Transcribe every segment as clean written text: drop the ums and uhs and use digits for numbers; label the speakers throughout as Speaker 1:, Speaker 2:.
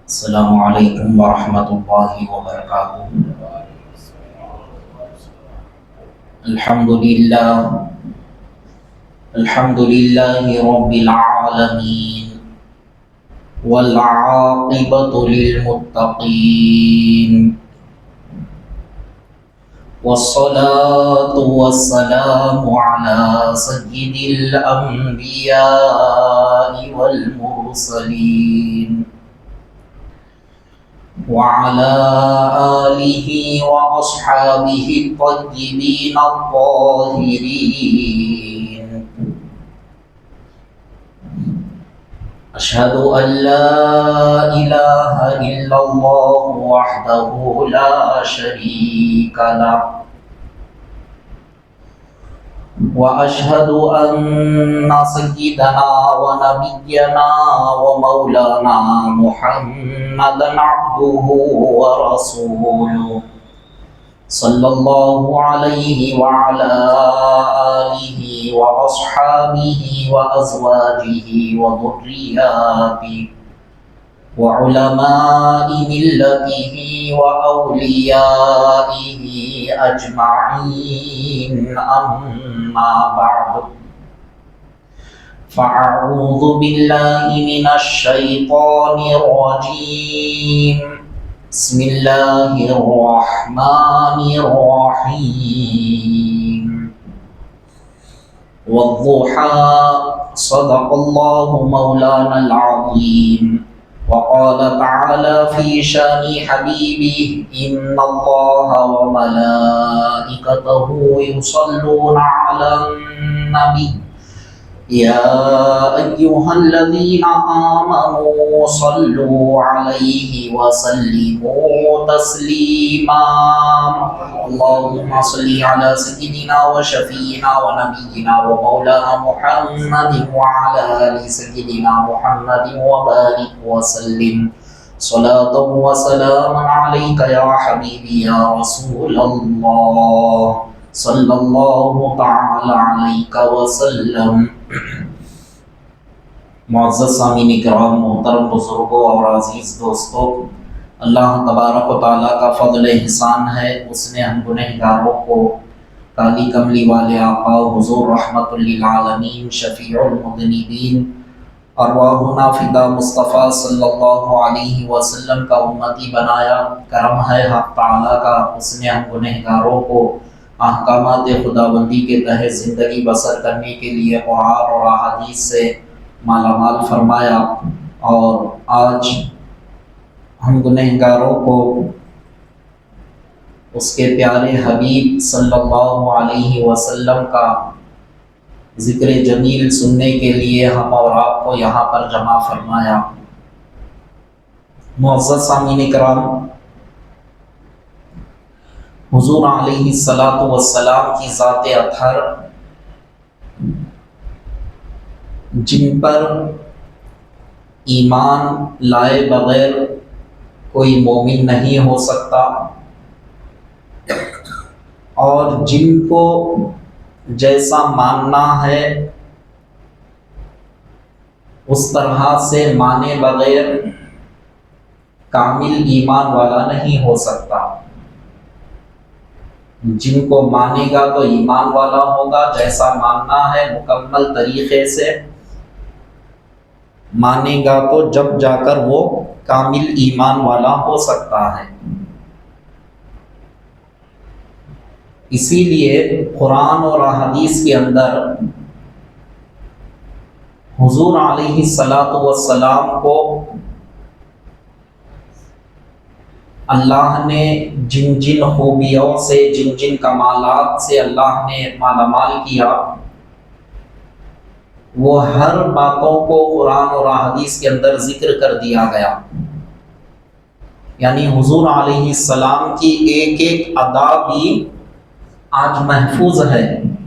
Speaker 1: السلام علیکم ورحمۃ اللہ وبرکاتہ۔ الحمد للہ رب العالمین والعاقبۃ للمتقین والصلاة والسلام علی سید الانبیاء والمرسلین وعلى آله وأصحابه الطيبين الطاهرين أشهد أن لا إله إلا الله وحده لا شريك له وأشهد أن سيدنا ونبينا ومولانا محمدا عبده ورسوله صلى الله عليه وعلى آله وأصحابه وأزواجه وذرياته وعلماء ملته وأوليائه أجمعين، أما بعد، فأعوذ بالله من الشيطان الرجيم. بسم الله الرحمن الرحيم. والضحى، صدق الله مولانا العظيم. وقال تعالى في شان حبيبه: إن الله وملائكته يصلون على النبي يا أيها الذين آمنوا صلوا عليه وسلموا تسليما. اللهم صل على سيدنا وشفيعنا ونبينا ومولانا محمد وعلى آل سيدنا محمد وبارك وسلم صلاة وسلاما عليك يا حبيبي يا رسول الله صلی اللہ تعالی علیہ وسلم۔ معزز سامعین کرام، محترم بزرگوں اور عزیز دوستوں، اللہ تبارک و تعالیٰ کا فضل احسان ہے، اس نے ہم گنہگاروں کو کالی کملی والے آقا حضور رحمت للعالمین شفیع المذنبین ارواحنا فدا مصطفیٰ صلی اللہ علیہ وسلم کا امتی بنایا۔ کرم ہے حق تعالیٰ کا، اس نے ہم گنہگاروں کو احکامات خداوندی کے تحت زندگی بسر کرنے کے لیے قرآن اور احادیث سے مالا مال فرمایا، اور آج ہم گنہگاروں کو اس کے پیارے حبیب صلی اللہ علیہ وسلم کا ذکر جمیل سننے کے لیے ہم اور آپ کو یہاں پر جمع فرمایا۔ معزز سامعین کرام، حضور علیہ الصلاۃ والسلام کی ذات اطہر، جن پر ایمان لائے بغیر کوئی مومن نہیں ہو سکتا، اور جن کو جیسا ماننا ہے اس طرح سے مانے بغیر کامل ایمان والا نہیں ہو سکتا۔ جن کو مانے گا تو ایمان والا ہوگا، جیسا ماننا ہے مکمل طریقے سے مانے گا تو جب جا کر وہ کامل ایمان والا ہو سکتا ہے۔ اسی لیے قرآن اور احادیث کے اندر حضور علیہ الصلاۃ والسلام کو اللہ نے جن جن خوبیوں سے، جن جن کمالات سے اللہ نے مالا مال کیا، وہ ہر باتوں کو قرآن اور احادیث کے اندر ذکر کر دیا گیا۔ یعنی حضور علیہ السلام کی ایک ایک ادا بھی آج محفوظ ہے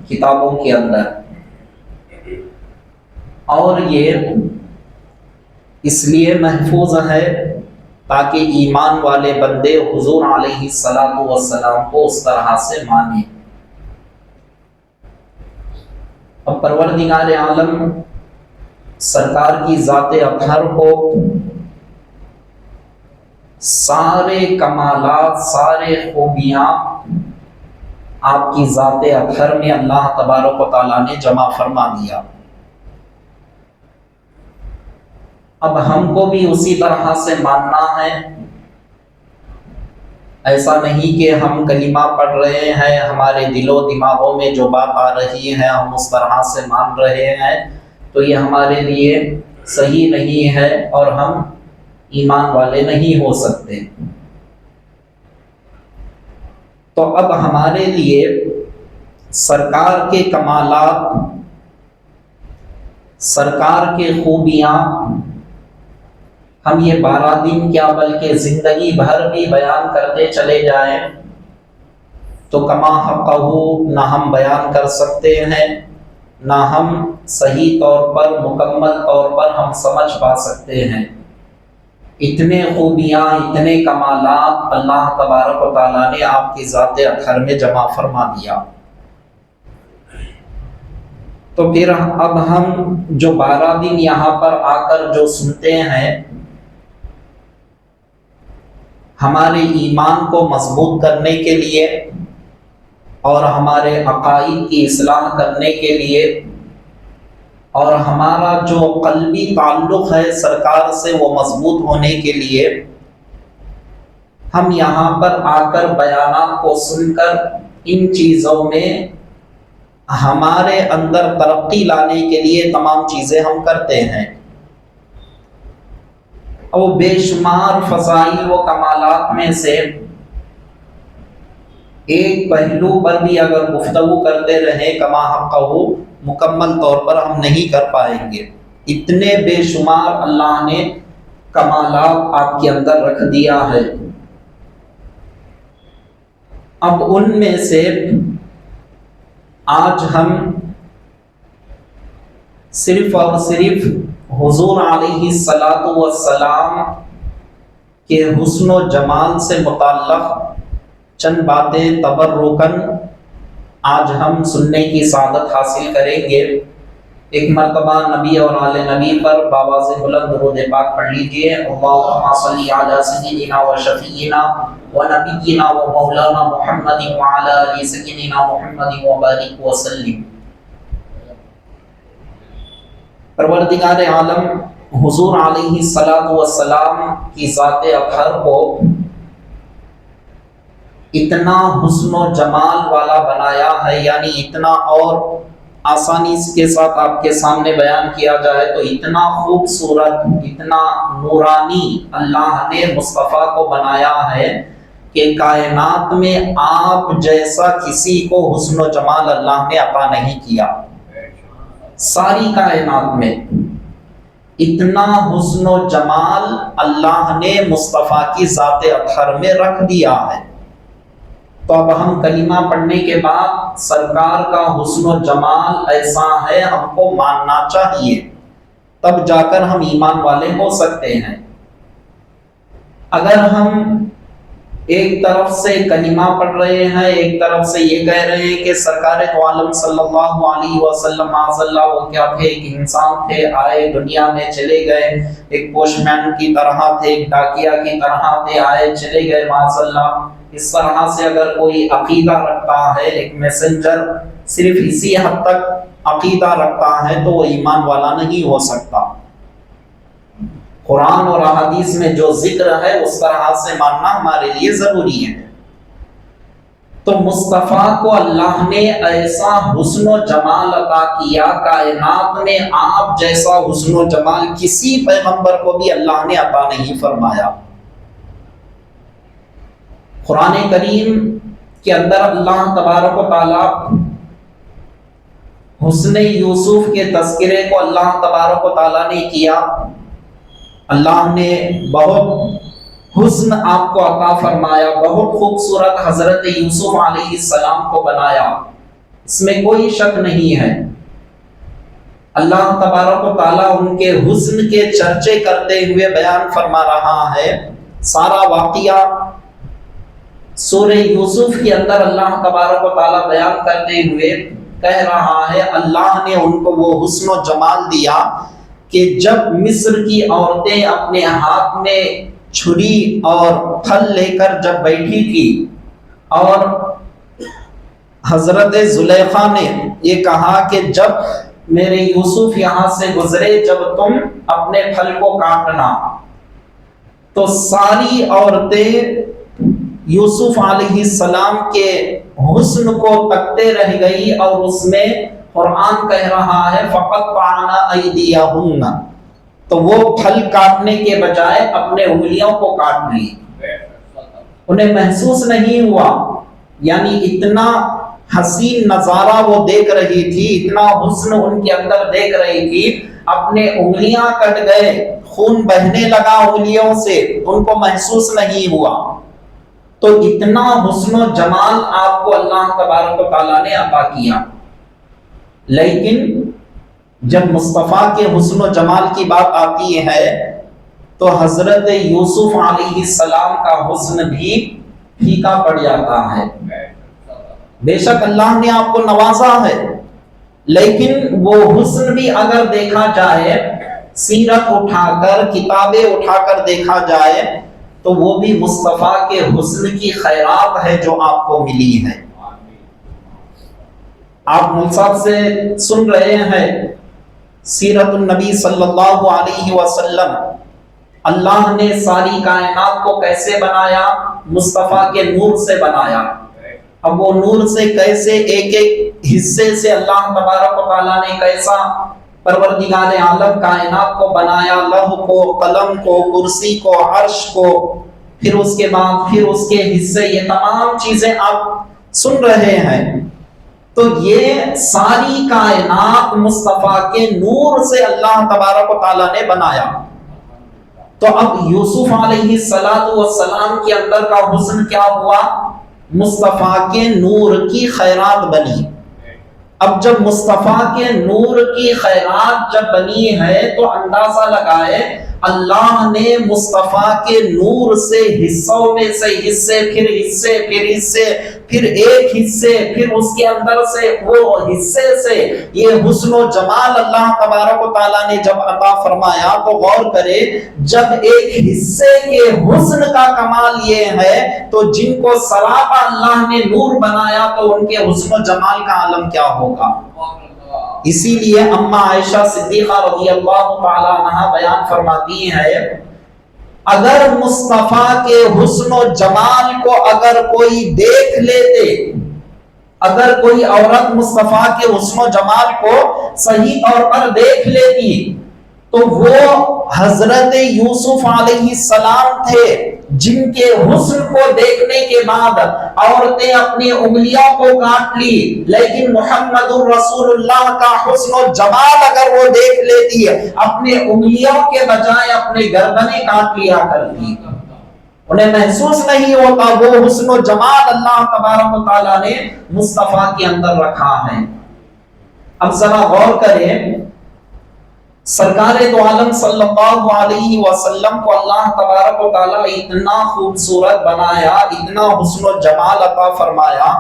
Speaker 1: کتابوں کے اندر، اور یہ اس لیے محفوظ ہے تاکہ ایمان والے بندے حضور علیہ الصلاۃ والسلام کو اس طرح سے مانیں۔ اب پروردگار عالم سرکار کی ذات اطہر کو سارے کمالات، سارے خوبیاں آپ کی ذات اطہر میں اللہ تبارک و تعالیٰ نے جمع فرما دیا۔ اب ہم کو بھی اسی طرح سے ماننا ہے۔ ایسا نہیں کہ ہم کلمہ پڑھ رہے ہیں، ہمارے دل و دماغوں میں جو بات آ رہی ہے ہم اس طرح سے مان رہے ہیں، تو یہ ہمارے لیے صحیح نہیں ہے اور ہم ایمان والے نہیں ہو سکتے۔ تو اب ہمارے لیے سرکار کے کمالات، سرکار کے خوبیاں ہم یہ 12 دن کیا بلکہ زندگی بھر بھی بیان کرتے چلے جائیں تو کما حقہ نہ ہم بیان کر سکتے ہیں، نہ ہم صحیح طور پر، مکمل طور پر ہم سمجھ پا سکتے ہیں۔ اتنے خوبیاں، اتنے کمالات اللہ تبارک و تعالیٰ نے آپ کی ذات اطہر میں جمع فرما دیا۔ تو پھر اب ہم جو 12 دن یہاں پر آ کر جو سنتے ہیں، ہمارے ایمان کو مضبوط کرنے کے لیے اور ہمارے عقائد کی اصلاح کرنے کے لیے اور ہمارا جو قلبی تعلق ہے سرکار سے وہ مضبوط ہونے کے لیے، ہم یہاں پر آ کر بیانات کو سن کر ان چیزوں میں ہمارے اندر ترقی لانے کے لیے تمام چیزیں ہم کرتے ہیں۔ اور بے شمار فضائل و کمالات میں سے ایک پہلو پر بھی اگر گفتگو کرتے رہے کما حقہ، مکمل طور پر ہم نہیں کر پائیں گے۔ اتنے بے شمار اللہ نے کمالات آپ کے اندر رکھ دیا ہے۔ اب ان میں سے آج ہم صرف اور صرف حضور علیہ الصلاۃ والسلام کے حسن و جمال سے متعلق چند باتیں تبرکاً آج ہم سننے کی سعادت حاصل کریں گے۔ ایک مرتبہ نبی اور آل نبی پر باواز بلند درود پاک پڑھ لیجئے۔ اللہم صلی علی سیدنا و شفیعنا و نبینا و مولانا محمد وعلی آل سیدنا محمد و بارک وسلم۔ پروردگار عالم حضور علیہ الصلاۃ والسلام کی ذات اطہر کو اتنا حسن و جمال والا بنایا ہے، یعنی اتنا اور آسانی کے ساتھ آپ کے سامنے بیان کیا جائے تو اتنا خوبصورت، اتنا نورانی اللہ نے مصطفیٰ کو بنایا ہے کہ کائنات میں آپ جیسا کسی کو حسن و جمال اللہ نے عطا نہیں کیا۔ ساری کائنات میں اتنا حسن و جمال اللہ نے مصطفیٰ کی ذات اطہر میں رکھ دیا ہے۔ تو اب ہم کلمہ پڑھنے کے بعد سرکار کا حسن و جمال ایسا ہے ہم کو ماننا چاہیے، تب جا کر ہم ایمان والے ہو سکتے ہیں۔ اگر ہم ایک طرف سے کلمہ پڑھ رہے ہیں، ایک طرف سے یہ کہہ رہے ہیں کہ سرکار تو عالم صلی اللہ علیہ وسلم معاذ اللہ وہ کیا تھے، ایک انسان تھے، آئے دنیا میں چلے گئے، ایک پوسٹ مین کی طرح تھے، ایک ڈاکیا کی طرح تھے، آئے چلے گئے معاذ اللہ، اس طرح سے اگر کوئی عقیدہ رکھتا ہے، ایک میسنجر صرف اسی حد تک عقیدہ رکھتا ہے تو وہ ایمان والا نہیں ہو سکتا۔ قرآن اور احادیث میں جو ذکر ہے اس طرح سے ماننا ہمارے لیے ضروری ہے۔ تو مصطفیٰ کو اللہ نے ایسا حسن و جمال عطا کیا، کائنات میں آپ جیسا حسن و جمال کسی پیغمبر کو بھی اللہ نے عطا نہیں فرمایا۔ قرآن کریم کے اندر اللہ تبارک و تعالیٰ حسن یوسف کے تذکرے کو اللہ تبارک و تعالیٰ نے کیا۔ اللہ نے بہت حسن آپ کو عطا فرمایا، بہت خوبصورت حضرت یوسف علیہ السلام کو بنایا، اس میں کوئی شک نہیں ہے۔ اللہ تبارک و تعالیٰ ان کے حسن کے چرچے کرتے ہوئے بیان فرما رہا ہے۔ سارا واقعہ سورہ یوسف کے اندر اللہ تبارک و تعالیٰ بیان کرتے ہوئے کہہ رہا ہے اللہ نے ان کو وہ حسن و جمال دیا کہ جب مصر کی عورتیں اپنے ہاتھ میں چھری اور پھل لے کر جب بیٹھی تھی اور حضرت زلیخا نے یہ کہا کہ جب میرے یوسف یہاں سے گزرے جب تم اپنے پھل کو کاٹنا، تو ساری عورتیں یوسف علیہ السلام کے حسن کو تکتے رہ گئی، اور اس میں قرآن کہہ رہا ہے فَقَطَّعْنَا أَيْدِيَهُنَّ، تو وہ پھل کاٹنے کے بجائے اپنے انگلیوں کو کاٹ لی۔ انہیں محسوس نہیں ہوا، یعنی اتنا حسین نظارہ وہ دیکھ رہی تھی، اتنا حسن ان کے اندر دیکھ رہی تھی، اپنے انگلیاں کٹ گئے، خون بہنے لگا انگلیوں سے، ان کو محسوس نہیں ہوا۔ تو اتنا حسن و جمال آپ کو اللہ تبارک و تعالیٰ نے عطا کیا، لیکن جب مصطفیٰ کے حسن و جمال کی بات آتی ہے تو حضرت یوسف علیہ السلام کا حسن بھی پھیکا پڑ جاتا ہے۔ بے شک اللہ نے آپ کو نوازا ہے، لیکن وہ حسن بھی اگر دیکھا جائے، سیرت اٹھا کر، کتابیں اٹھا کر دیکھا جائے، تو وہ بھی مصطفیٰ کے حسن کی خیرات ہے جو آپ کو ملی ہے۔ آپ مول صاحب سے سن رہے ہیں سیرت النبی صلی اللہ علیہ وسلم، اللہ نے ساری کائنات کو کیسے بنایا؟ مصطفیٰ کے نور سے بنایا۔ اب وہ نور سے کیسے ایک ایک حصے سے اللہ تبارک و تعالیٰ نے کیسا پروردگار عالم کائنات کو بنایا، لوح کو، قلم کو، کرسی کو، عرش کو، پھر اس کے بعد پھر اس کے حصے، یہ تمام چیزیں آپ سن رہے ہیں۔ تو یہ ساری کائنات مصطفیٰ کے نور سے اللہ تبارک و تعالیٰ نے بنایا۔ تو اب یوسف علیہ السلام کے اندر کا حسن کیا ہوا؟ مصطفیٰ کے نور کی خیرات بنی۔ اب جب مصطفیٰ کے نور کی خیرات جب بنی ہے تو اندازہ لگائے اللہ نے مصطفیٰ کے نور سے حصوں میں سے حصے، پھر حصے، پھر حصے، پھر ایک حصے، پھر اس کے اندر سے وہ حصے سے یہ حسن و جمال اللہ تبارک و تعالیٰ نے جب عطا فرمایا تو غور کرے، جب ایک حصے کے حسن کا کمال یہ ہے تو جن کو سراپا اللہ نے نور بنایا تو ان کے حسن و جمال کا عالم کیا ہوگا۔ اسی لیے اما عائشہ صدیقہ رضی اللہ تعالیٰ عنہا بیان فرماتی ہے، اگر مصطفیٰ کے حسن و جمال کو اگر کوئی دیکھ لیتے، اگر کوئی عورت مصطفیٰ کے حسن و جمال کو صحیح طور پر دیکھ لیتی تو وہ حضرت یوسف علیہ السلام تھے جن کے حسن کو دیکھنے کے بعد عورتیں اپنی انگلیوں کو کاٹ لی، لیکن محمد الرسول اللہ کا حسن و جمال اگر وہ دیکھ لیتی ہے اپنے انگلیوں کے بجائے اپنے گردنیں کاٹ لیا کرتی۔ انہیں محسوس نہیں ہوتا، وہ حسن و جمال اللہ تبارک و تعالیٰ نے مصطفیٰ کے اندر رکھا ہے۔ اب ذرا غور کریں، سرکار دو عالم صلی اللہ علیہ وسلم کو اللہ تبارک و تعالیٰ اتنا خوبصورت بنایا، اتنا حسن و جمال عطا فرمایا،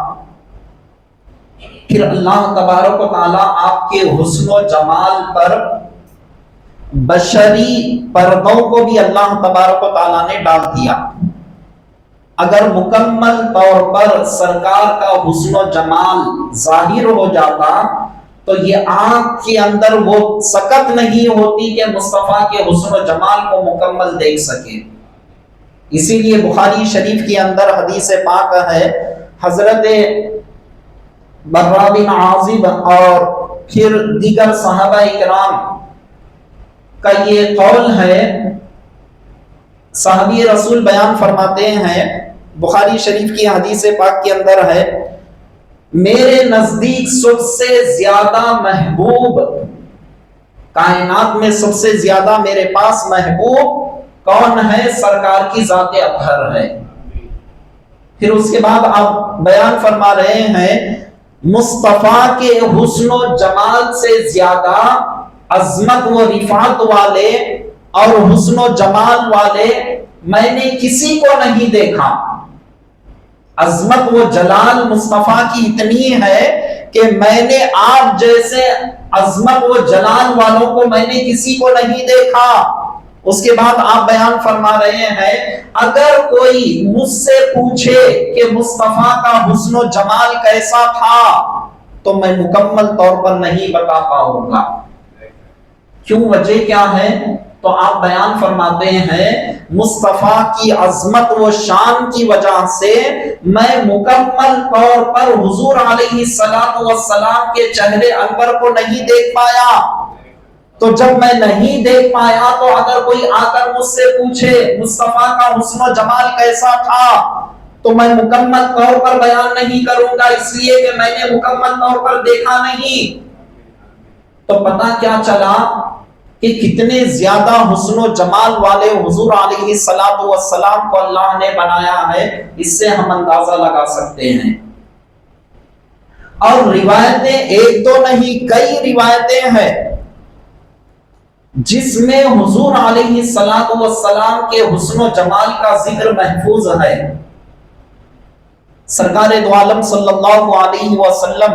Speaker 1: پھر اللہ تبارک و تعالیٰ آپ کے حسن و جمال پر بشری پردوں کو بھی اللہ تبارک و تعالیٰ نے ڈال دیا۔ اگر مکمل طور پر سرکار کا حسن و جمال ظاہر ہو جاتا تو یہ آنکھ کے اندر وہ سکت نہیں ہوتی کہ مصطفیٰ کے حسن و جمال کو مکمل دیکھ سکے۔ اسی لیے بخاری شریف کے اندر حدیث پاک ہے، حضرت برا بن عازب اور پھر دیگر صحابہ کرام کا یہ قول ہے، صحابی رسول بیان فرماتے ہیں، بخاری شریف کی حدیث پاک کے اندر ہے، میرے نزدیک سب سے زیادہ محبوب، کائنات میں سب سے زیادہ میرے پاس محبوب کون ہے؟ سرکار کی ذات اطہر ہے۔ پھر اس کے بعد آپ بیان فرما رہے ہیں، مصطفیٰ کے حسن و جمال سے زیادہ عظمت و رفعت والے اور حسن و جمال والے میں نے کسی کو نہیں دیکھا۔ عظمت و جلال مصطفیٰ کی اتنی ہے کہ میں نے آپ جیسے عظمت و جلال والوں کو میں نے کسی کو نہیں دیکھا۔ اس کے بعد آپ بیان فرما رہے ہیں اگر کوئی مجھ سے پوچھے کہ مصطفیٰ کا حسن و جمال کیسا تھا تو میں مکمل طور پر نہیں بتا پاؤں گا۔ کیوں؟ وجہ کیا ہے؟ تو آپ بیان فرماتے ہیں مصطفیٰ کی عظمت و شان کی وجہ سے میں مکمل طور پر حضور علیہ السلام کے چہرے انور کو نہیں دیکھ پایا۔ تو جب میں نہیں دیکھ پایا تو اگر کوئی آ کر مجھ سے پوچھے مصطفیٰ کا حسن و جمال کیسا تھا تو میں مکمل طور پر بیان نہیں کروں گا، اس لیے کہ میں نے مکمل طور پر دیکھا نہیں۔ تو پتہ کیا چلا کہ کتنے زیادہ حسن و جمال والے حضور علیہ السلام کو اللہ نے بنایا ہے، اس سے ہم اندازہ لگا سکتے ہیں۔ اور روایتیں ایک دو نہیں کئی روایتیں ہیں جس میں حضور علیہ السلام کے حسن و جمال کا ذکر محفوظ ہے۔ سرکار دو عالم صلی اللہ علیہ وسلم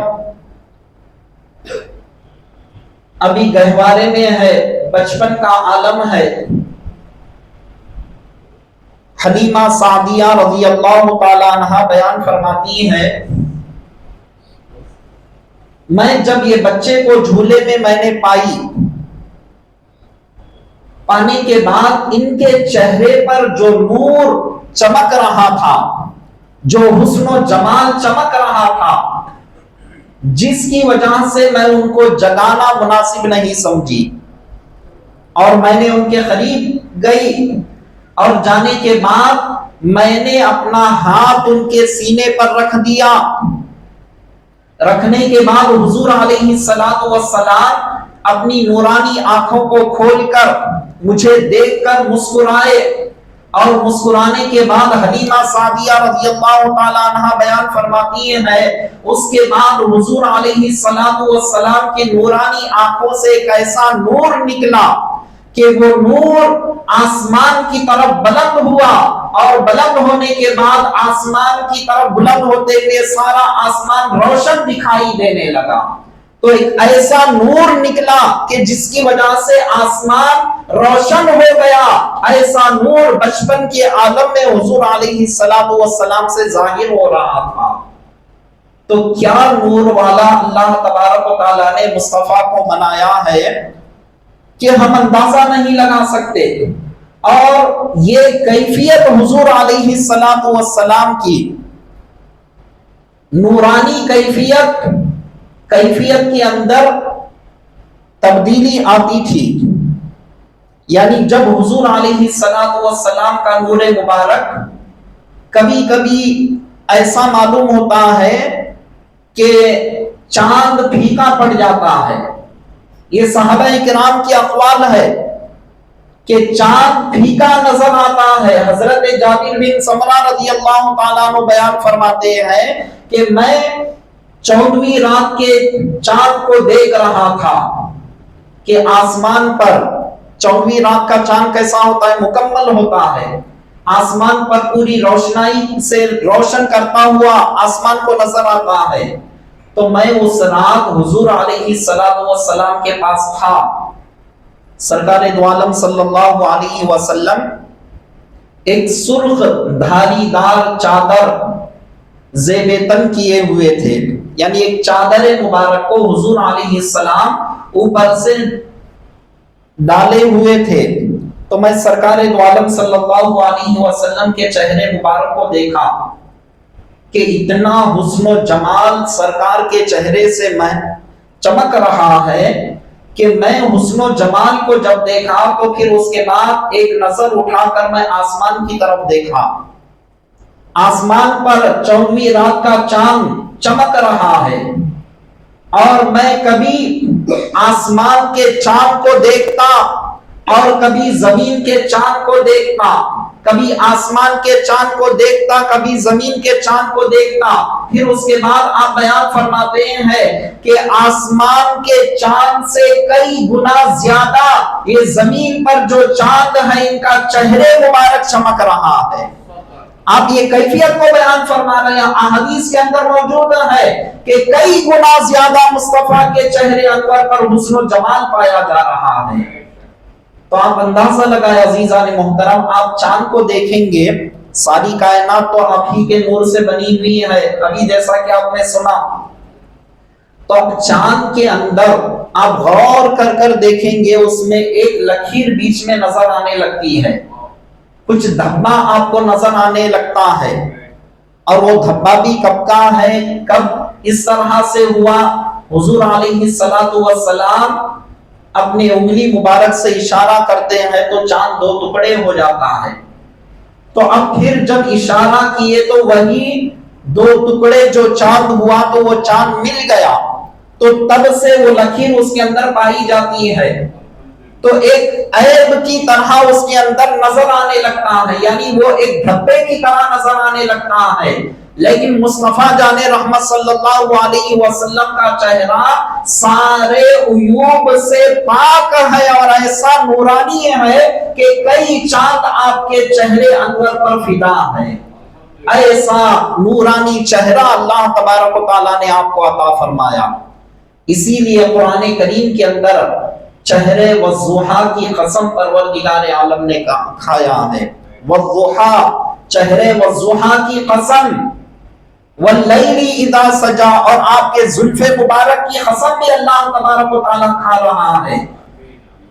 Speaker 1: ابھی گہوارے میں ہے، بچپن کا عالم ہے۔ حلیمہ سعدیہ رضی اللہ تعالی عنہا بیان فرماتی ہے میں جب یہ بچے کو جھولے میں نے پانے کے بعد ان کے چہرے پر جو نور چمک رہا تھا، جو حسن و جمال چمک رہا تھا، جس کی وجہ سے میں ان کو جگانا مناسب نہیں سمجھی اور میں نے ان کے قریب گئی اور جانے کے بعد میں نے اپنا ہاتھ ان کے سینے پر رکھ دیا۔ رکھنے کے بعد حضور علیہ السلام اپنی نورانی آنکھوں کو کھول کر مجھے دیکھ کر مسکرائے، اور مسکرانے کے بعد حلیمہ سعدیہ رضی اللہ تعالی عنہ بیان فرماتی ہے اس کے بعد حضور علیہ السلام کے نورانی آنکھوں سے ایک ایسا نور نکلا کہ وہ نور آسمان کی طرف بلند ہوا، اور بلند ہونے کے بعد آسمان کی طرف بلند ہوتے ہوئے سارا آسمان روشن دکھائی دینے لگا۔ تو ایک ایسا نور نکلا کہ جس کی وجہ سے آسمان روشن ہو گیا۔ ایسا نور بچپن کے عالم میں حضور علیہ السلام سے ظاہر ہو رہا تھا۔ تو کیا نور والا اللہ تبارک و تعالیٰ نے مصطفیٰ کو بنایا ہے کہ ہم اندازہ نہیں لگا سکتے۔ اور یہ کیفیت حضور علیہ السلام کی نورانی کیفیت کے اندر تبدیلی آتی تھی، یعنی جب حضور علیہ السلام کا نور مبارک کبھی کبھی ایسا معلوم ہوتا ہے کہ چاند پھیکا پڑ جاتا ہے، یہ صحابہ کرام کی اقوال ہے کہ چاند پھیکا نظر آتا ہے۔ حضرت جابر بن سمرہ رضی اللہ تعالیٰ عنہ بیان فرماتے ہیں کہ میں 14ویں رات کے چاند کو دیکھ رہا تھا کہ آسمان پر 14ویں رات کا چاند کیسا ہوتا ہے؟ مکمل ہوتا ہے، آسمان پر پوری روشنائی سے روشن کرتا ہوا آسمان کو نظر آتا ہے۔ تو میں اس رات حضور علیہ السلام کے پاس تھا۔ سرکار دو عالم صلی اللہ علیہ وسلم ایک سرخ دھاری دار چادر زیب تن کیے ہوئے تھے، یعنی ایک چادر مبارک کو حضور علیہ السلام اوپر سے ڈالے ہوئے تھے۔ تو میں سرکار دو عالم صلی اللہ علیہ وسلم کے چہرے مبارک کو دیکھا کہ اتنا حسن و جمال سرکار کے چہرے سے میں چمک رہا ہے کہ میں حسن و جمال کو جب دیکھا تو پھر اس کے بعد ایک نظر اٹھا کر میں آسمان کی طرف دیکھا۔ آسمان پر 14ویں رات کا چاند چمک رہا ہے، اور میں کبھی آسمان کے چاند کو دیکھتا اور کبھی زمین کے چاند کو دیکھتا، کبھی آسمان کے چاند کو دیکھتا، کبھی زمین کے چاند کو دیکھتا۔ پھر اس کے بعد آپ بیان فرماتے ہیں کہ آسمان کے چاند سے کئی گنا زیادہ یہ زمین پر جو چاند ہے ان کا چہرے مبارک چمک رہا ہے۔ آپ یہ کیفیت کو بیان فرما رہے ہیں. احادیث کے اندر موجود ہے کہ کئی گنا زیادہ مصطفیٰ کے چہرے انور پر حسن و جمال پایا جا رہا ہے. تو آپ اندازہ لگائے عزیزان محترم، آپ چاند کو دیکھیں گے، ساری کائنات تو آپ ہی کے نور سے بنی ہوئی ہے. ابھی جیسا کہ آپ نے سنا، تو اب چاند کے اندر آپ غور کر کر دیکھیں گے، اس میں ایک لکیر بیچ میں نظر آنے لگتی ہے، کچھ دھبا آپ کو نظر آنے لگتا ہے. اور وہ دھبا بھی کب کا ہے، کب اس طرح سے ہوا؟ حضور علیہ السلام اپنی انگلی مبارک سے اشارہ کرتے ہیں تو چاند دو ٹکڑے ہو جاتا ہے. تو اب پھر جب اشارہ کیے تو وہی دو ٹکڑے جو چاند ہوا تو وہ چاند مل گیا، تو تب سے وہ لکیر اس کے اندر پائی جاتی ہے. تو ایک عیب کی طرح اس کے اندر نظر آنے لگتا ہے، یعنی وہ ایک دھبے کی طرح نظر آنے لگتا ہے. لیکن مصطفیٰ جان رحمت صلی اللہ علیہ وسلم کا چہرہ سارے عیوب سے پاک ہے اور ایسا نورانی ہے کہ کئی چاند آپ کے چہرے انور پر فدا ہے. ایسا نورانی چہرہ اللہ تبارک و تعالیٰ نے آپ کو عطا فرمایا. اسی لیے قرآن کریم کے اندر چہرے والضحیٰ کی قسم پروردگار عالم نے کھایا ہے. والضحیٰ، چہرے والضحیٰ کی قسم، واللیل اذا سجا، اور آپ کے زلف مبارک کی قسم بھی اللہ تبارک و تعالیٰ کھا رہا ہے.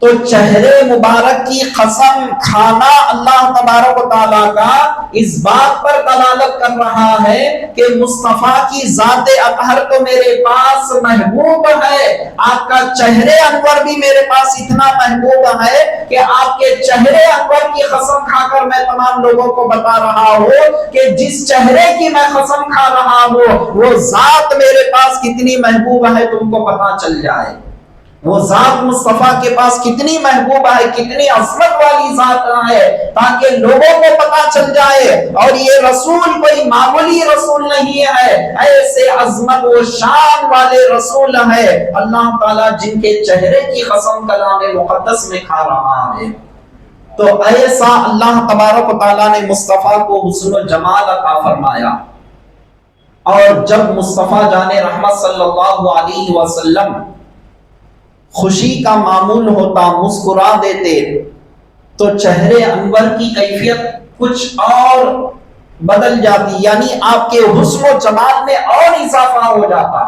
Speaker 1: تو چہرے مبارک کی قسم کھانا اللہ تبارک و تعالیٰ کا اس بات پر دلالت کر رہا ہے کہ مصطفیٰ کی ذات اطہر تو میرے پاس محبوب ہے، آپ کا چہرے انور بھی میرے پاس اتنا محبوب ہے کہ آپ کے چہرے انور کی قسم کھا کر میں تمام لوگوں کو بتا رہا ہوں کہ جس چہرے کی میں قسم کھا رہا ہوں وہ ذات میرے پاس کتنی محبوب ہے تم کو پتا چل جائے. وہ ذات مصطفیٰ کے پاس کتنی محبوب ہے، کتنی عظمت والی ذات ہے، تاکہ لوگوں کو پتا چل جائے. اور یہ رسول کوئی معمولی رسول نہیں ہے، ایسے عظمت و شان والے رسول ہے اللہ تعالیٰ جن کے چہرے کی قسم کلام مقدس میں کھا رہا ہے. تو ایسا اللہ تبارک و تعالیٰ نے مصطفیٰ کو حسن و جمال عطا فرمایا. اور جب مصطفیٰ جان رحمت صلی اللہ علیہ وسلم خوشی کا معمول ہوتا، مسکرا دیتے، تو چہرے انور کی کیفیت کچھ اور بدل جاتی، یعنی آپ کے حسن و جمال میں اور اضافہ ہو جاتا،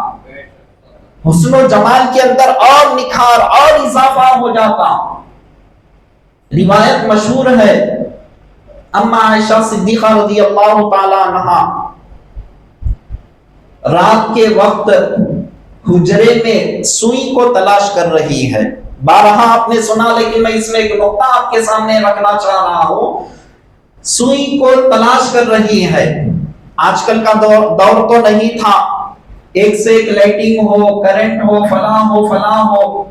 Speaker 1: حسن و جمال کے اندر اور نکھار اور اضافہ ہو جاتا. روایت مشہور ہے، اما عائشہ صدیقہ رضی اللہ تعالی عنہا رات کے وقت حجرے میں سوئی کو تلاش کر رہی ہے. بارہا آپ نے سنا، لیکن میں اس میں ایک نقطہ آپ کے سامنے رکھنا چاہ رہا ہوں. سوئی کو تلاش کر رہی ہے. آج کل کا دور تو نہیں تھا ایک سے ایک لائٹنگ ہو، کرنٹ ہو، فلاں ہو.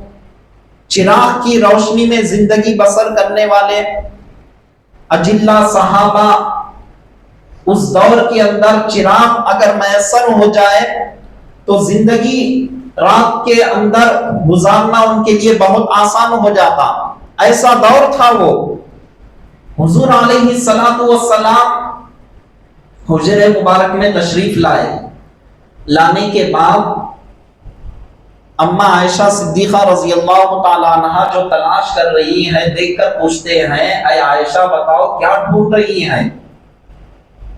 Speaker 1: چراغ کی روشنی میں زندگی بسر کرنے والے اجلہ صحابہ، اس دور کے اندر چراغ اگر میسر ہو جائے تو زندگی رات کے اندر گزارنا ان کے لیے بہت آسان ہو جاتا. ایسا دور تھا وہ. حضور علیہ السلام حجرے مبارک میں تشریف لائے. لانے کے بعد اما عائشہ صدیقہ رضی اللہ تعالی عنہا جو تلاش کر رہی ہیں دیکھ کر پوچھتے ہیں، اے عائشہ بتاؤ کیا ڈھونڈ رہی ہیں؟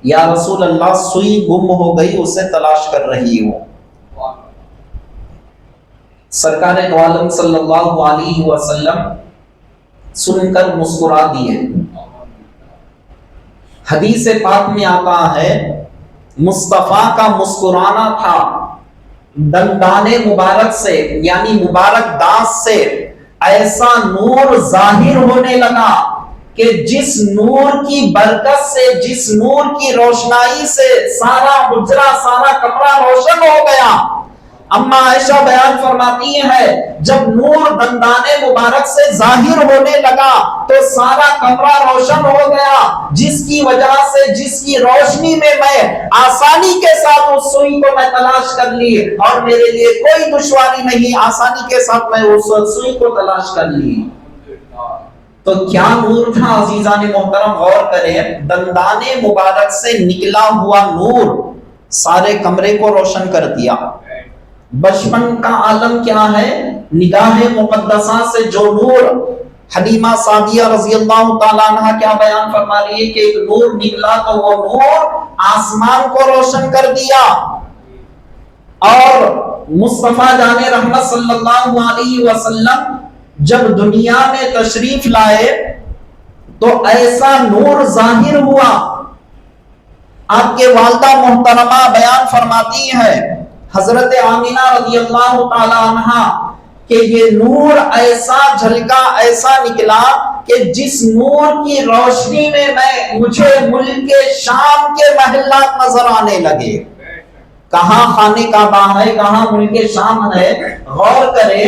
Speaker 1: یا رسول اللہ سوئی گم ہو گئی، اسے تلاش کر رہی ہوں. سرکار دو عالم صلی اللہ علیہ وسلم سن کر مسکرا دیے. حدیث پاک میں آتا ہے مصطفیٰ کا مسکرانا تھا دندان مبارک سے، یعنی مبارک دانت سے ایسا نور ظاہر ہونے لگا کہ جس نور کی برکت سے، جس نور کی روشنائی سے سارا حجرہ، سارا کمرہ روشن ہو گیا. اما عائشہ بیان فرماتی ہے جب نور دندان مبارک سے ظاہر ہونے لگا تو سارا کمرہ روشن ہو گیا، جس کی وجہ سے، جس کی روشنی میں میں آسانی کے ساتھ اس سوئی کو میں تلاش کر لی اور میرے لیے کوئی دشواری نہیں، آسانی کے ساتھ میں اس سوئی کو تلاش کر لی. تو کیا نور تھا عزیزان محترم، غور کریں، دندان مبارک سے نکلا ہوا نور سارے کمرے کو روشن کر دیا۔ بچپن کا عالم کیا ہے؟ نگاہ مقدسہ سے جو نور، حلیمہ سعدیہ رضی اللہ تعالیٰ عنہ کیا بیان فرما رہی ہے کہ ایک نور نکلا تو وہ نور آسمان کو روشن کر دیا۔ اور مصطفیٰ جان رحمت صلی اللہ علیہ وسلم جب دنیا میں تشریف لائے تو ایسا نور ظاہر ہوا، آپ کے والدہ محترمہ بیان فرماتی ہے حضرت آمینہ رضی اللہ تعالی عنہا کہ یہ نور ایسا جھلکا، ایسا نکلا کہ جس نور کی روشنی میں مجھے ملک شام کے محلات نظر آنے لگے۔ کہاں خانہ کعبہ ہے، کہاں ملک شام ہے، غور کریں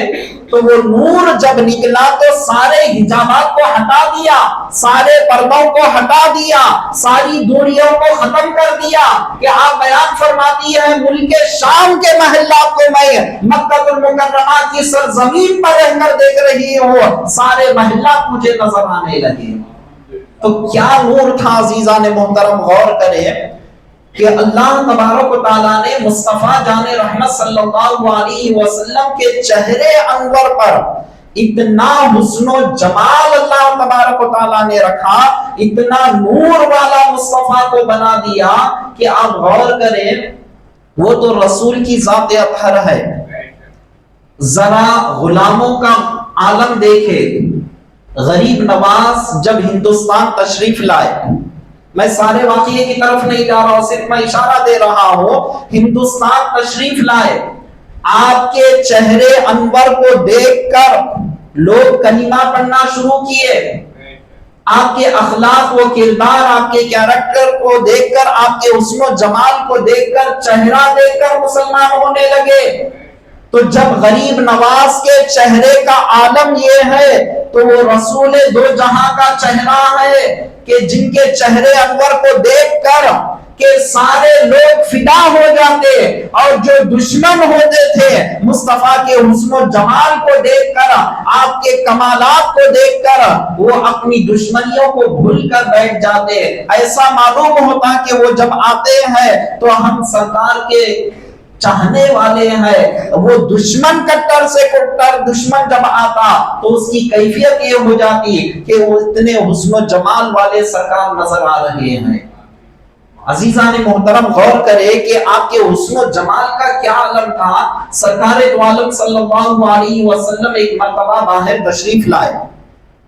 Speaker 1: تو وہ نور جب نکلا تو سارے حجابات کو ہٹا دیا، سارے پردوں کو ہٹا دیا، ساری دوریوں کو ختم کر دیا کہ آپ بیان فرماتی ہے ملک شام کے محلات کو میں مکہ المکرمہ کی سرزمین پر رہ کر دیکھ رہی ہوں، سارے محلات مجھے نظر آنے لگے۔ تو کیا نور تھا عزیزان محترم، غور کریں کہ اللہ تبارک و تعالیٰ نے مصطفیٰ جان رحمت صلی اللہ علیہ وسلم کے چہرے انور پر اتنا حسن و جمال اللہ تبارک و تعالیٰ نے رکھا، اتنا نور والا مصطفیٰ کو بنا دیا کہ آپ غور کریں وہ تو رسول کی ذات اطہر ہے۔ ذرا غلاموں کا عالم دیکھے، غریب نواز جب ہندوستان تشریف لائے، میں سارے واقعے کی طرف نہیں جا رہا ہوں، صرف میں اشارہ دے رہا ہوں، ہندوستان تشریف لائے، آپ کے چہرے انور کو دیکھ کر لوگ کلمہ پڑھنا شروع کیے، آپ کے اخلاق و کردار، آپ کے کیریکٹر کو دیکھ کر، آپ کے حسن و جمال کو دیکھ کر، چہرہ دیکھ کر مسلمان ہونے لگے۔ تو جب غریب نواز کے چہرے کا عالم یہ ہے تو وہ رسول دو جہاں کا چہرہ ہے کہ جن کے چہرے انور کو دیکھ کر کہ سارے لوگ فدا ہو جاتے، اور جو دشمن ہوتے تھے مصطفیٰ کے حسن و جمال کو دیکھ کر، آپ کے کمالات کو دیکھ کر وہ اپنی دشمنیوں کو بھول کر بیٹھ جاتے۔ ایسا معلوم ہوتا کہ وہ جب آتے ہیں تو ہم سرکار کے چاہنے والے ہیں، وہ دشمن کٹر سے کٹر دشمن جب آتا تو اس کی کیفیت یہ ہو جاتی کہ وہ اتنے حسن و جمال والے سرکار نظر آ رہے ہیں۔ عزیزان محترم غور کرے کہ آپ کے حسن و جمال کا کیا عالم تھا۔ سرکار دو عالم صلی اللہ علیہ وسلم ایک مرتبہ باہر تشریف لائے،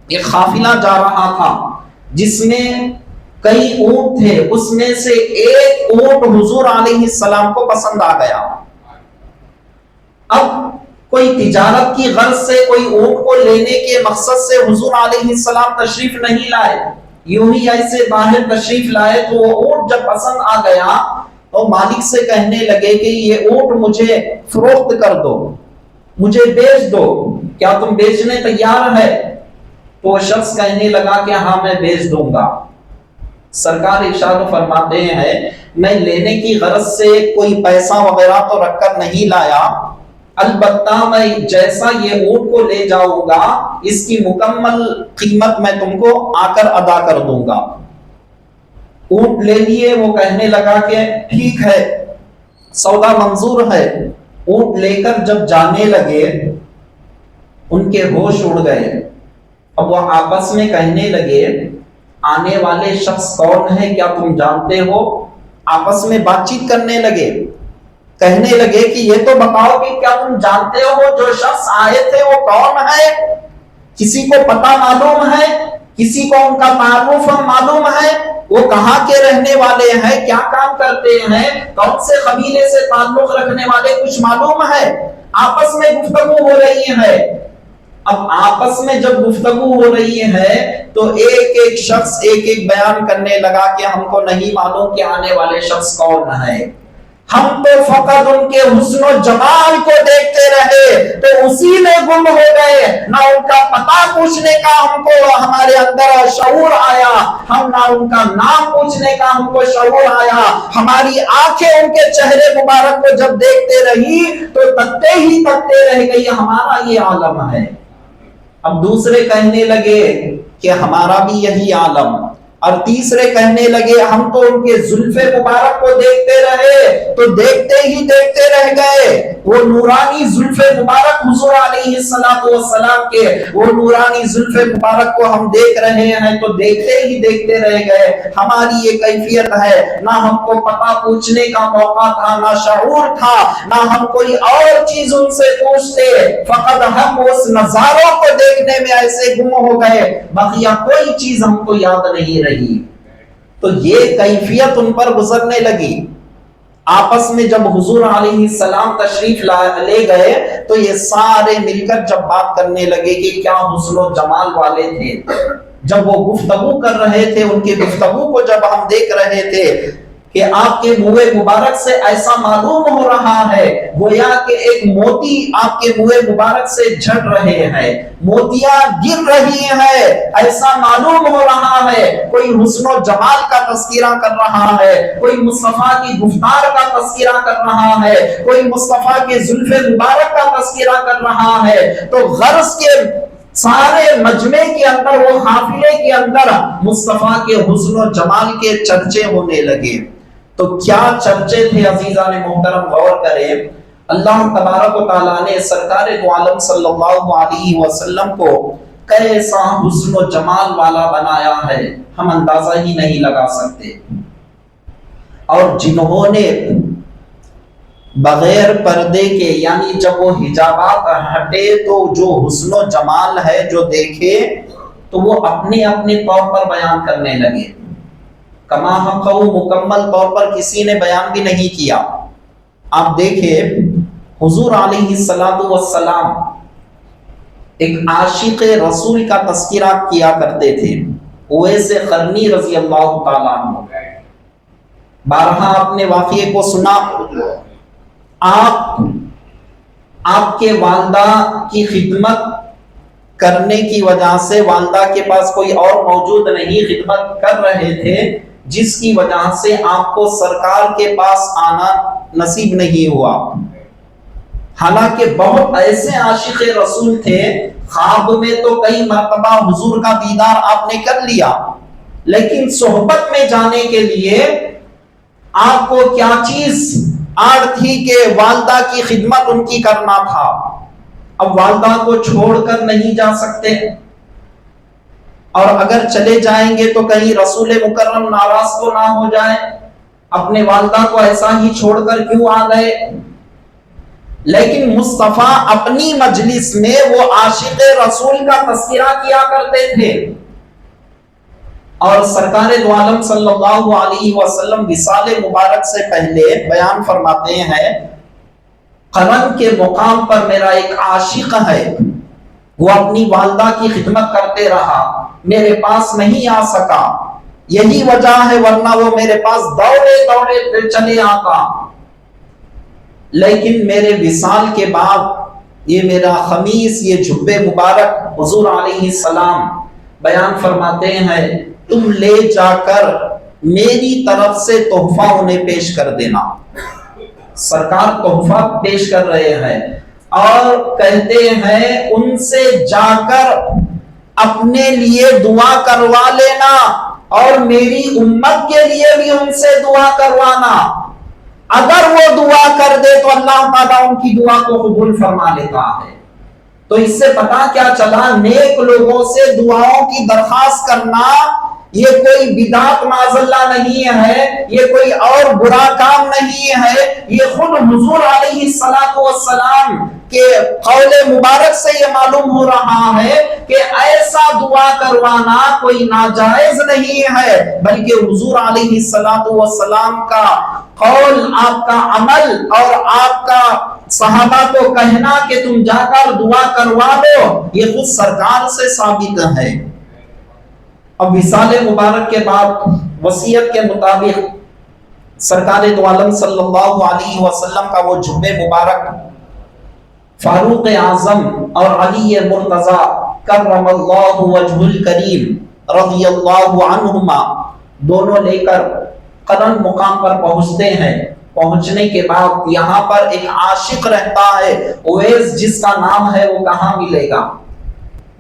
Speaker 1: ایک قافلہ جا رہا تھا جس میں کئی اونٹ تھے، اس میں سے ایک اونٹ حضور علیہ السلام کو پسند آ گیا۔ اب کوئی تجارت کی غرض سے، کوئی اونٹ کو لینے کے مقصد سے حضور علیہ السلام تشریف نہیں لائے، یوں ہی ایسے باہر تشریف لائے تو وہ اونٹ جب پسند آ گیا تو مالک سے کہنے لگے کہ یہ اونٹ مجھے فروخت کر دو، مجھے بیچ دو، کیا تم بیچنے تیار ہے؟ تو وہ شخص کہنے لگا کہ ہاں میں بیچ دوں گا۔ سرکار ارشاد فرماتے ہیں میں لینے کی غرض سے کوئی پیسہ وغیرہ تو رکھ کر نہیں لایا، البتہ میں جیسا یہ اونٹ کو لے جاؤں گا اس کی مکمل قیمت میں تم کو آ کر ادا کر دوں گا۔ اونٹ لے لیے، وہ کہنے لگا کہ ٹھیک ہے سودا منظور ہے۔ اونٹ لے کر جب جانے لگے ان کے ہوش اڑ گئے، اب وہ آپس میں کہنے لگے آنے والے شخص کون ہے کیا تم جانتے ہو؟ آپس میں بات چیت کرنے لگے، کہنے لگے کہ یہ تو بتاؤ کہ کیا تم جانتے ہو جو شخص آئے تھے وہ کون ہے؟ کسی کو پتہ معلوم ہے؟ کسی کو ان کا تعارف معلوم ہے؟ وہ کہاں کے رہنے والے ہیں؟ کیا کام کرتے ہیں؟ کون سے قبیلے سے تعلق رکھنے والے؟ کچھ معلوم ہے؟ آپس میں گفتگو ہو رہی ہے۔ اب آپس میں جب گفتگو ہو رہی ہے تو ایک ایک شخص ایک ایک بیان کرنے لگا کہ ہم کو نہیں معلوم کہ آنے والے شخص کون ہے، ہم تو فقط ان کے حسن و جمال کو دیکھتے رہے تو اسی میں گم ہو گئے، نہ ان کا پتہ پوچھنے کا ہم کو ہمارے اندر شعور آیا، ہم نہ ان کا نام پوچھنے کا ہم کو شعور آیا، ہماری آنکھیں ان کے چہرے مبارک کو جب دیکھتے رہی تو تکتے رہ گئی، ہمارا یہ عالم ہے۔ اب دوسرے کہنے لگے کہ ہمارا بھی یہی عالم، اور تیسرے کہنے لگے ہم تو ان کے زلف مبارک کو دیکھتے رہے تو دیکھتے ہی دیکھتے رہ گئے، وہ نورانی زلف مبارک حضور علیہ السلام کے، وہ نورانی زلف مبارک کو ہم دیکھ رہے ہیں تو دیکھتے ہی دیکھتے رہ گئے۔ ہماری یہ کیفیت ہے، نہ ہم کو پتہ پوچھنے کا موقع تھا، نہ شعور تھا، نہ ہم کوئی اور چیز ان سے پوچھتے، فقط ہم اس نظاروں کو دیکھنے میں ایسے گم ہو گئے، بقیہ کوئی چیز ہم کو یاد نہیں رہی۔ تو یہ کیفیت ان پر گزرنے لگی۔ آپس میں جب حضور علیہ السلام تشریف لے گئے تو یہ سارے مل کر جب بات کرنے لگے کہ کیا حسن و جمال والے تھے، جب وہ گفتگو کر رہے تھے، ان کی گفتگو کو جب ہم دیکھ رہے تھے کہ آپ کے منہ مبارک سے ایسا معلوم ہو رہا ہے گویا کہ ایک موتی آپ کے منہ مبارک سے جھڑ رہے ہیں، موتیاں گر رہی ہیں، ایسا معلوم ہو رہا ہے کوئی حسن و جمال کا تذکرہ کر رہا ہے، کوئی مصطفیٰ کی گفتار کا تذکرہ کر رہا ہے، کوئی مصطفیٰ کے زلف مبارک کا تذکرہ کر رہا ہے۔ تو غرض کے سارے مجمع کے اندر، وہ حافلے کے اندر مصطفیٰ کے حسن و جمال کے چرچے ہونے لگے۔ تو کیا چرچے تھے عزیزان محترم، غور کریں۔ اللہ تبارک و تعالیٰ نے سرکار دو عالم صلی اللہ علیہ وسلم کو کیسا حسن و جمال والا بنایا ہے، ہم اندازہ ہی نہیں لگا سکتے۔ اور جنہوں نے بغیر پردے کے، یعنی جب وہ حجابات ہٹے تو جو حسن و جمال ہے جو دیکھے تو وہ اپنے اپنے طور پر بیان کرنے لگے، کما حقہ، مکمل طور پر کسی نے بیان بھی نہیں کیا۔ آپ دیکھیں حضور علیہ السلام ایک عاشق رسول کا تذکرہ کیا کرتے تھے، اویس قرنی رضی اللہ تعالیٰ عنہ۔ بارہا اپنے واقعے کو سنا، آپ کے والدہ کی خدمت کرنے کی وجہ سے، والدہ کے پاس کوئی اور موجود نہیں، خدمت کر رہے تھے، جس کی وجہ سے آپ کو سرکار کے پاس آنا نصیب نہیں ہوا۔ حالانکہ بہت ایسے عاشق رسول تھے، خواب میں تو کئی مرتبہ حضور کا دیدار آپ نے کر لیا، لیکن صحبت میں جانے کے لیے آپ کو کیا چیز آڑ تھی کہ والدہ کی خدمت ان کی کرنا تھا۔ اب والدہ کو چھوڑ کر نہیں جا سکتے، اور اگر چلے جائیں گے تو کہیں رسول مکرم ناراض تو نہ ہو جائے، اپنے والدہ کو ایسا ہی چھوڑ کر کیوں آ گئے۔ لیکن مصطفیٰ اپنی مجلس میں وہ عاشق رسول کا تذکرہ کیا کرتے تھے، اور سرکار دو عالم صلی اللہ علیہ وسلم وصال مبارک سے پہلے بیان فرماتے ہیں، قرن کے مقام پر میرا ایک عاشق ہے، وہ اپنی والدہ کی خدمت کرتے رہا، میرے پاس نہیں آ سکا، یہی وجہ ہے ورنہ وہ میرے پاس دوڑے دوڑے چلے آتا۔ لیکن میرے وصال کے بعد یہ میرا خمیس، یہ جبے مبارک حضور علیہ السلام بیان فرماتے ہیں تم لے جا کر میری طرف سے تحفہ انہیں پیش کر دینا۔ سرکار تحفہ پیش کر رہے ہیں اور کہتے ہیں ان سے جا کر اپنے لیے دعا کروا لینا، اور میری امت کے لیے بھی ان سے دعا کروانا، اگر وہ دعا کر دے تو اللہ تعالیٰ ان کی دعا کو قبول فرما لیتا ہے۔ تو اس سے پتا کیا چلا، نیک لوگوں سے دعاؤں کی درخواست کرنا یہ کوئی بدعت معاذ اللہ نہیں ہے، یہ کوئی اور برا کام نہیں ہے، یہ خود حضور علیہ السلام کے قول مبارک سے یہ معلوم ہو رہا ہے کہ ایسا دعا کروانا کوئی ناجائز نہیں ہے، بلکہ حضور علیہ السلام کا قول، آپ کا عمل اور آپ کا صحابہ کو کہنا کہ تم جا کر دعا کروا دو، یہ خود سرکار سے ثابت ہے۔ اب وصال مبارک کے بعد وصیت کے مطابق سرکار دو عالم صلی اللہ علیہ وسلم کا وہ جبے مبارک فاروق اعظم اور علی مرتضی کرم اللہ وجہ الکریم رضی اللہ عنہما دونوں لے کر قرن مقام پر پہنچتے ہیں۔ پہنچنے کے بعد یہاں پر ایک عاشق رہتا ہے اویس، جس کا نام ہے وہ کہاں ملے گا؟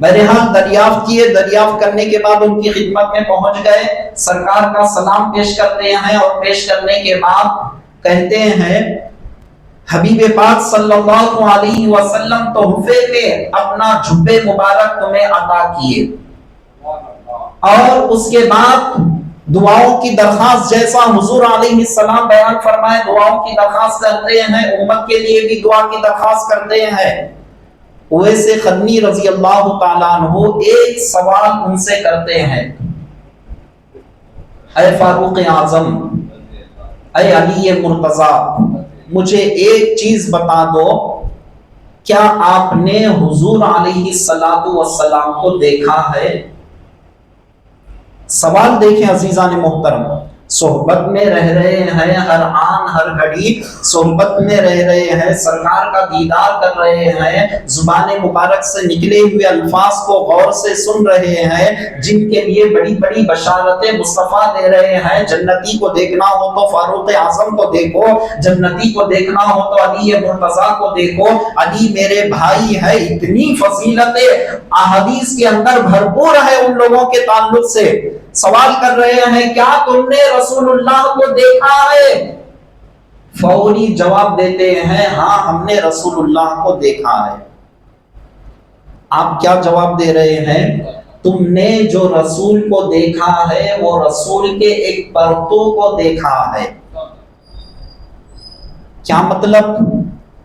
Speaker 1: بہرحال دریافت کیے، دریافت کرنے کے بعد ان کی خدمت میں پہنچ گئے، سرکار کا سلام پیش کرتے ہیں، اور پیش کرنے کے بعد کہتے ہیں حبیب پاک صلی اللہ علیہ وسلم تحفے میں اپنا جبے مبارک تمہیں عطا کیے، اور اس کے بعد دعاؤں کی درخواست، جیسا حضور علیہ السلام بیان فرمائے دعاؤں کی درخواست کرتے ہیں، امت کے لیے بھی دعا کی درخواست کرتے ہیں۔ اویس قرنی رضی اللہ تعالیٰ عنہ ایک سوال ان سے کرتے ہیں، اے فاروق اعظم، اے علی مرتضی، مجھے ایک چیز بتا دو، کیا آپ نے حضور علیہ السلام کو دیکھا ہے؟ سوال دیکھیں عزیزان محترم، صحبت میں رہ رہے ہیں، ہر آن ہر گھڑی صحبت میں رہ رہے ہیں، سرکار کا دیدار کر رہے ہیں، زبان مبارک سے نکلے ہوئے الفاظ کو غور سے سن رہے ہیں، جن کے لیے بڑی بڑی بشارتیں مصطفیٰ دے رہے ہیں۔ جنتی کو دیکھنا ہو تو فاروق اعظم کو دیکھو، جنتی کو دیکھنا ہو تو علی مرتضیٰ کو دیکھو، علی میرے بھائی ہے، اتنی فضیلتیں احادیث کے اندر بھرپور ہے ان لوگوں کے تعلق سے۔ سوال کر رہے ہیں کیا تم نے رسول اللہ کو دیکھا ہے؟ فوری جواب دیتے ہیں ہاں ہم نے رسول اللہ کو دیکھا ہے۔ آپ کیا جواب دے رہے ہیں؟ تم نے جو رسول کو دیکھا ہے وہ رسول کے ایک پرتو کو دیکھا ہے۔ کیا مطلب؟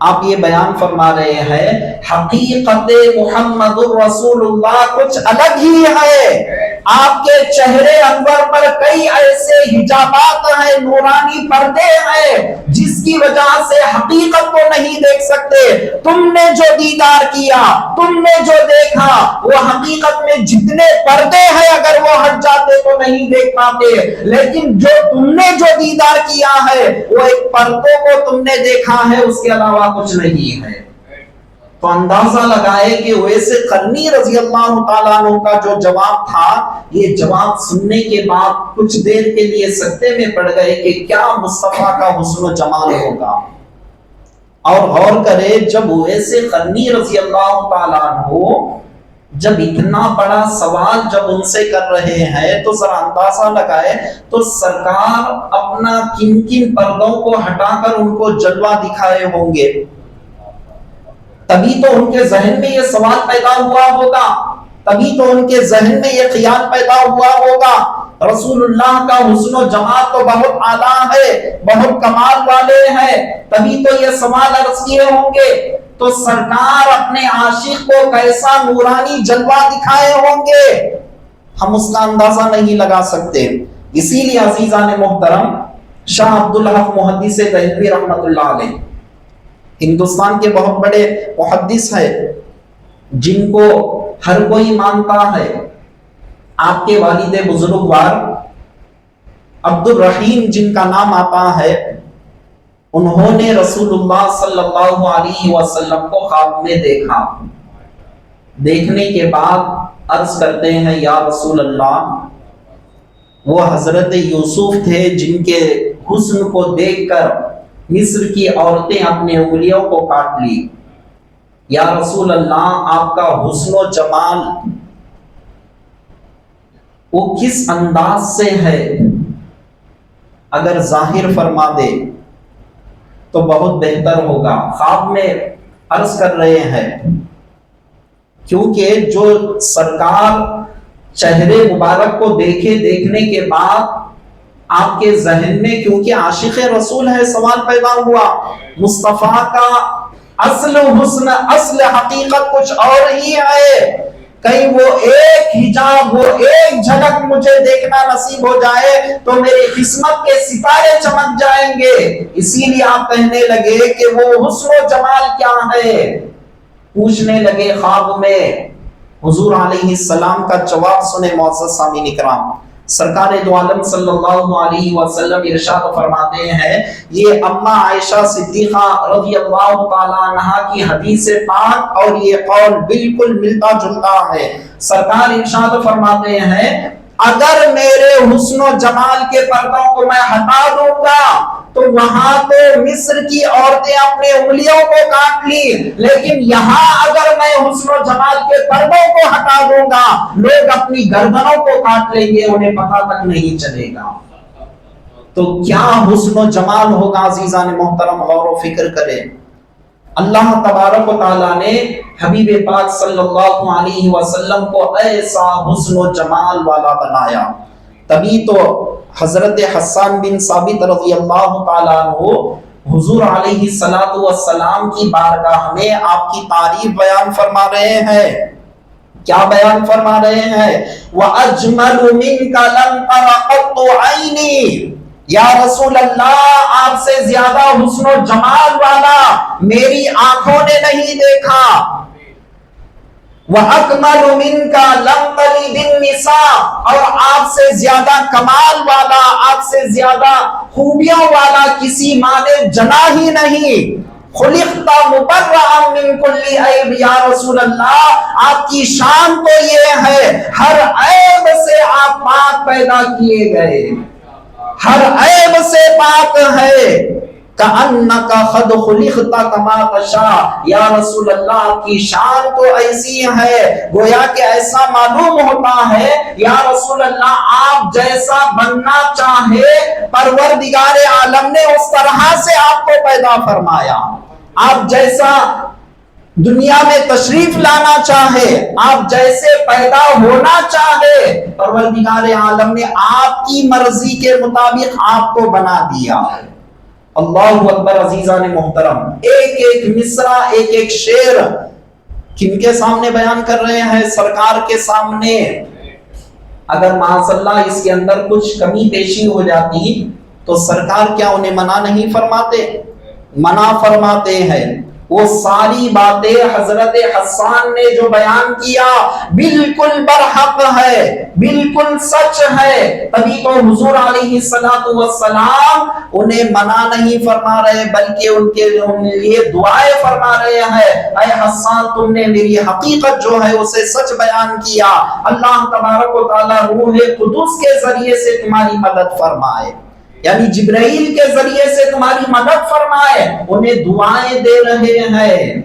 Speaker 1: آپ یہ بیان فرما رہے ہیں حقیقت محمد الرسول اللہ کچھ الگ ہی ہے۔ آپ کے چہرے انور پر کئی ایسے حجابات ہیں، نورانی پردے ہیں، جس کی وجہ سے حقیقت کو نہیں دیکھ سکتے۔ تم نے جو دیدار کیا، تم نے جو دیکھا، وہ حقیقت میں جتنے پردے ہیں اگر وہ ہٹ جاتے تو نہیں دیکھ پاتے، لیکن جو تم نے جو دیدار کیا ہے وہ ایک پردوں کو تم نے دیکھا ہے، اس کے علاوہ کچھ نہیں ہے۔ تو اندازہ لگائے کہ اویس قرنی رضی اللہ تعالیٰ عنہ کا جو جواب تھا، یہ جواب سننے کے بعد کچھ دیر کے لیے سکتے میں پڑ گئے کہ کیا مصطفیٰ کا حسن و جمال ہوگا۔ اور غور کرے جب اویس قرنی رضی اللہ تعالیٰ عنہ جب اتنا بڑا سوال جب ان سے کر رہے ہیں تو ذرا اندازہ لگائے تو سرکار اپنا کن کن پردوں کو ہٹا کر ان کو جلوہ دکھائے ہوں گے، تبھی تو ان کے ذہن میں یہ سوال پیدا ہوا ہوگا، تبھی تو ان کے ذہن میں یہ خیال پیدا ہوا ہوگا۔ رسول اللہ کا حسن و جمال تو بہت اعلیٰ ہے، بہت کمال والے ہیں، تبھی تو یہ سوال عرض کیے ہوں گے۔ تو سرکار اپنے عاشق کو کیسا نورانی جلوہ دکھائے ہوں گے، ہم اس کا اندازہ نہیں لگا سکتے۔ اسی لیے عزیزان محترم، شاہ عبدالحق محدث دہلوی رحمۃ اللہ علیہ ہندوستان کے بہت بڑے محدث ہیں، جن کو ہر کوئی مانتا ہے۔ آپ کے والد بزرگوار عبد الرحیم جن کا نام آتا ہے، انہوں نے رسول اللہ صلی اللہ علیہ وسلم کو خواب میں دیکھا۔ دیکھنے کے بعد عرض کرتے ہیں یا رسول اللہ، وہ حضرت یوسف تھے جن کے حسن کو دیکھ کر مصر کی عورتیں اپنی انگلیوں کو کاٹ لی۔ یا رسول اللہ، آپ کا حسن و جمال وہ کس انداز سے ہے، اگر ظاہر فرما دے تو بہت بہتر ہوگا۔ خواب میں عرض کر رہے ہیں، کیونکہ جو سرکار چہرے مبارک کو دیکھنے کے بعد آپ کے ذہن میں، کیونکہ عاشق رسول ہے، سوال پیدا ہوا مصطفیٰ کا اصل حسن، اصل حقیقت کچھ اور ہی ہے، کہیں وہ ایک حجاب، وہ ایک جھلک مجھے دیکھنا نصیب ہو جائے تو میری قسمت کے ستارے چمک جائیں گے۔ اسی لیے آپ کہنے لگے کہ وہ حسن و جمال کیا ہے، پوچھنے لگے خواب میں۔ حضور علیہ السلام کا جواب سنے معزز سامعین اکرام، سرکار دو عالم صلی اللہ علیہ وسلم ارشاد فرماتے ہیں، یہ اما عائشہ صدیقہ رضی اللہ تعالیٰ عنہا کی حدیث پاک اور یہ قول بالکل ملتا جلتا ہے۔ سرکار ارشاد فرماتے ہیں، اگر میرے حسن و جمال کے پردوں کو میں ہٹا دوں گا تو وہاں تو مصر کی عورتیں اپنے انگلیوں کو کاٹ لی، لیکن یہاں اگر میں حسن و جمال کے پردوں کو ہٹا دوں گا لوگ اپنی گردنوں کو کاٹ لیں گے، انہیں پتہ تک نہیں چلے گا۔ تو کیا حسن و جمال ہوگا عزیزان محترم، غور و فکر کریں۔ اللہ تبارک و تعالیٰ نے حبیب پاک صلی اللہ علیہ وسلم کو ایسا حسن و جمال والا بنایا، تبھی تو حضرت حسان بن ثابت رضی اللہ تعالیٰ عنہ حضور علیہ السلام کی بارگاہ میں آپ کی تعریف بیان فرما رہے ہیں۔ کیا بیان فرما رہے ہیں؟ وَأَجْمَلُ مِنْكَ لَمْ أَرَ قَطُّ عَيْنِي، یا رسول اللہ آپ سے زیادہ حسن و جمال والا میری آنکھوں نے نہیں دیکھا۔ وَأَكْمَلُ مِنْكَ لَمْ تَلِدِ النِّسَاءُ، اور آپ سے زیادہ کمال والا، آپ سے زیادہ خوبیوں والا کسی ماں نے جنا ہی نہیں۔ خُلِقْتَ مُبَرَّأً مِنْ كُلِّ عیب، یا رسول اللہ آپ کی شان تو یہ ہے ہر عیب سے آپ پاک پیدا کیے گئے، ہر عیب سے پاک ہے۔ کَأَنَّكَ قَدْ خُلِقْتَ كَمَا تَشَاءُ، یا رسول اللہ آپ کی شان تو ایسی ہے گویا کہ ایسا معلوم ہوتا ہے یا رسول اللہ آپ جیسا بننا چاہے پروردگار عالم نے اس طرح سے آپ کو پیدا فرمایا، آپ جیسا دنیا میں تشریف لانا چاہے، آپ جیسے پیدا ہونا چاہے پروردگار عالم نے آپ کی مرضی کے مطابق آپ کو بنا دیا۔ اللہ اکبر عزیزان محترم، ایک ایک مصرع، ایک ایک شعر کن کے سامنے بیان کر رہے ہیں؟ سرکار کے سامنے۔ اگر معاذ اللہ اس کے اندر کچھ کمی بیشی ہو جاتی تو سرکار کیا انہیں منع نہیں فرماتے؟ منع فرماتے ہیں۔ وہ ساری باتیں حضرت حسان نے جو بیان کیا بالکل برحق ہے، بالکل سچ ہے، تبھی تو حضور علیہ السلام انہیں منع نہیں فرما رہے بلکہ ان کے لیے دعائیں فرما رہے ہیں، اے حسان تم نے میری حقیقت جو ہے اسے سچ بیان کیا، اللہ تبارک و تعالیٰ روح قدس کے ذریعے سے تمہاری مدد فرمائے، یعنی جبرائیل کے ذریعے سے تمہاری مدد فرمائے، انہیں دعائیں دے رہے ہیں۔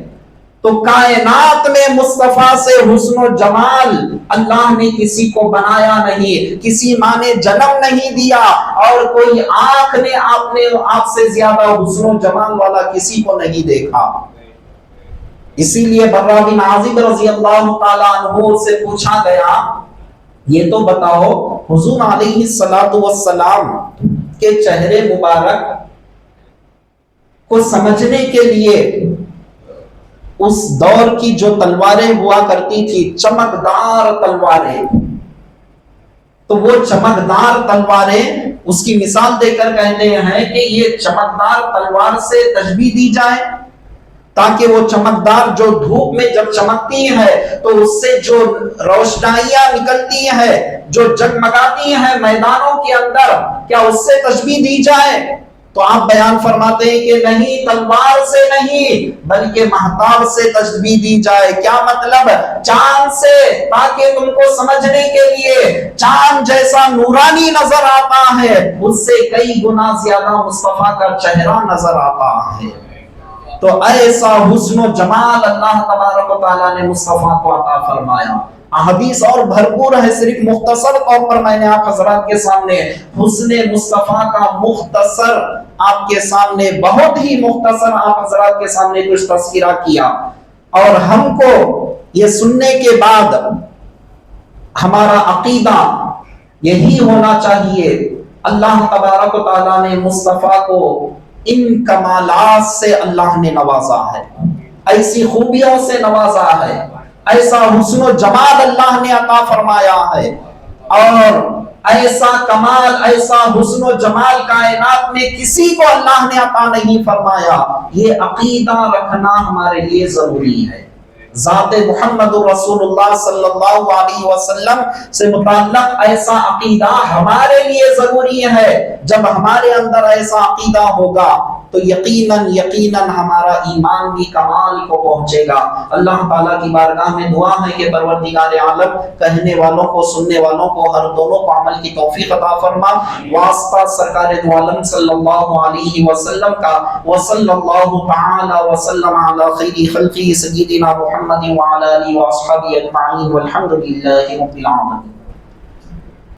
Speaker 1: تو کائنات میں مصطفیٰ سے حسن و جمال اللہ نے کسی کو بنایا نہیں، کسی ماں نے جنم نہیں دیا، اور کوئی آنکھ نے آپ سے زیادہ حسن و جمال والا کسی کو نہیں دیکھا۔ اسی لیے برا بن عازب رضی اللہ تعالیٰ عنہ سے پوچھا گیا یہ تو بتاؤ حضور علیہ السلام کے چہرے مبارک کو سمجھنے کے لیے اس دور کی جو تلواریں ہوا کرتی تھی چمکدار تلواریں، تو وہ چمکدار تلواریں اس کی مثال دے کر کہتے ہیں کہ یہ چمکدار تلوار سے تشبیہ دی جائے تاکہ وہ چمکدار جو دھوپ میں جب چمکتی ہے تو اس سے جو روشنائیاں نکلتی ہیں جو جگمگاتی ہیں میدانوں کے اندر، کیا اس سے تشبیہ دی جائے؟ تو آپ بیان فرماتے ہیں کہ نہیں، تلوار سے نہیں بلکہ مہتاب سے تشبیہ دی جائے۔ کیا مطلب؟ چاند سے، تاکہ تم کو سمجھنے کے لیے چاند جیسا نورانی نظر آتا ہے اس سے کئی گنا زیادہ مصطفیٰ کا چہرہ نظر آتا ہے۔ تو ایسا حسن و جمال اللہ تبارک و تعالیٰ نے مصطفیٰ کو عطا فرمایا۔ احادیث اور بھرپور ہے، صرف مختصر طور پر میں نے آپ حضرات کے سامنے حسن مصطفیٰ کا مختصر آپ کے سامنے، بہت ہی مختصر آپ حضرات کے سامنے کچھ تذکرہ کیا، اور ہم کو یہ سننے کے بعد ہمارا عقیدہ یہی ہونا چاہیے اللہ تبارک و تعالیٰ نے مصطفیٰ کو ان کمالات سے اللہ نے نوازا ہے، ایسی خوبیوں سے نوازا ہے، ایسا حسن و جمال اللہ نے عطا فرمایا ہے، اور ایسا کمال، ایسا حسن و جمال کائنات میں کسی کو اللہ نے عطا نہیں فرمایا۔ یہ عقیدہ رکھنا ہمارے لیے ضروری ہے۔ ذات محمد رسول اللہ صلی اللہ علیہ وسلم سے متعلق ایسا عقیدہ ہمارے لیے ضروری ہے۔ جب ہمارے اندر ایسا عقیدہ ہوگا تو یقیناً ہمارا ایمان بھی کمال کو پہنچے گا۔ اللہ تعالیٰ کی بارگاہ میں دعا ہے کہ پروردگار عالم کہنے والوں کو، سننے والوں کو، ہر دونوں کو عمل کی توفیق عطا فرما۔ واسطہ سرکار دو عالم صلی اللہ علیہ وسلم کا، وصلی اللہ تعالی وسلم علی خیر خلقہ سیدنا محمد وعلی آلہ واصحابہ اجمعین والحمد للہ رب العالمین۔